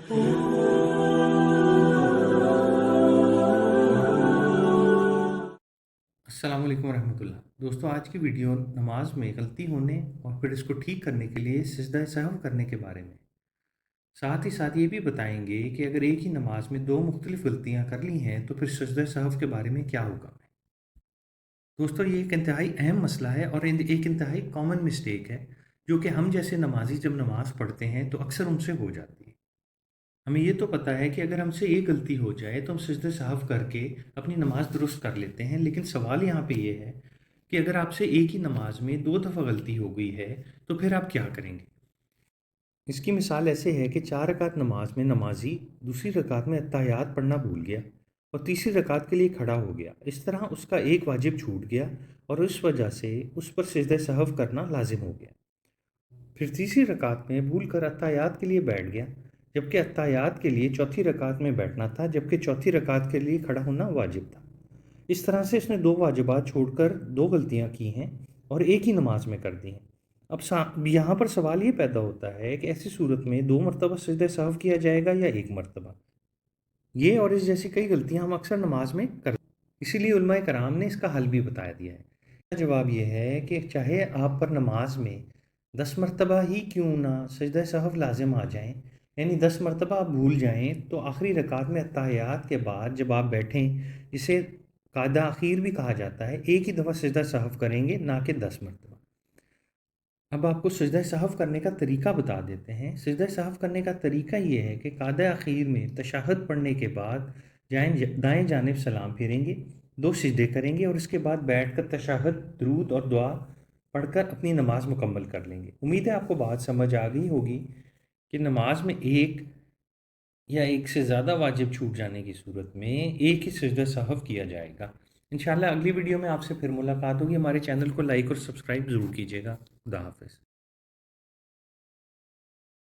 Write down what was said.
अस्सलाम वालेकुम रहमतुल्लाह। दोस्तों, आज की वीडियो नमाज में गलती होने और फिर इसको ठीक करने के लिए सिजदा सहव करने के बारे में। साथ ही साथ ये भी बताएंगे कि अगर एक ही नमाज में दो मुख्तलिफ गलतियां कर ली हैं तो फिर सिजदा सहव के बारे में क्या होगा। दोस्तों, ये एक इंतहाई अहम मसला है और एक इंतहाई कॉमन मिस्टेक है जो कि हम जैसे नमाजी जब नमाज पढ़ते हैं तो अक्सर उनसे हो जाती है। हमें ये तो पता है कि अगर हमसे एक गलती हो जाए तो हम सिजदे सहव करके अपनी नमाज दुरुस्त कर लेते हैं, लेकिन सवाल यहाँ पे ये है कि अगर आपसे एक ही नमाज में दो दफ़ा गलती हो गई है तो फिर आप क्या करेंगे। इसकी मिसाल ऐसे है कि 4 रकात नमाज में नमाजी दूसरी रकात में अत्ताहियात पढ़ना भूल गया और तीसरी रकात के लिए खड़ा हो गया। इस तरह उसका एक वाजिब छूट गया और उस वजह से उस पर सिजदे सहव करना लाजिम हो गया। फिर तीसरी रकात में भूल कर अत्तायात के लिए बैठ गया, जबकि अत्तायात के लिए चौथी रकात में बैठना था, जबकि चौथी रकात के लिए खड़ा होना वाजिब था। इस तरह से इसने दो वाजिबात छोड़कर दो गलतियां की हैं और एक ही नमाज में कर दी हैं। अब यहाँ पर सवाल ये पैदा होता है कि ऐसी सूरत में दो मरतबा सजदे सहव किया जाएगा या एक मरतबा। ये और इस जैसी कई गलतियां हम अक्सर नमाज में कर, इसीलिए उलमाए कराम ने इसका हल भी बता दिया है। जवाब यह है कि चाहे आप पर नमाज में 10 मरतबा ही क्यों ना सजदा सहव लाजिम आ जाएं, यानी 10 मरतबा आप भूल जाएं, तो आखिरी रकात में अत्ताहियात के बाद जब आप बैठें, जिसे कायदा आखिर भी कहा जाता है, एक ही दफ़ा सजदा सहव करेंगे, ना कि 10 मरतबा। अब आपको सजदा सहव करने का तरीका बता देते हैं। सजदा सहव करने का तरीका ये है कि कायदा आखिर में तशहद पढ़ने के बाद दाएं जानिब सलाम फेरेंगे, दो सिजदे करेंगे और इसके बाद बैठकर तशहद, दुरूद और दुआ पढ़कर अपनी नमाज मुकम्मल कर लेंगे। उम्मीद है आपको बात समझ आ गई होगी कि नमाज में एक या एक से ज़्यादा वाजिब छूट जाने की सूरत में एक ही सजदा सहव किया जाएगा। इंशाल्लाह अगली वीडियो में आपसे फिर मुलाकात होगी। हमारे चैनल को लाइक और सब्सक्राइब ज़रूर कीजिएगा। खुदा हाफ़िज़।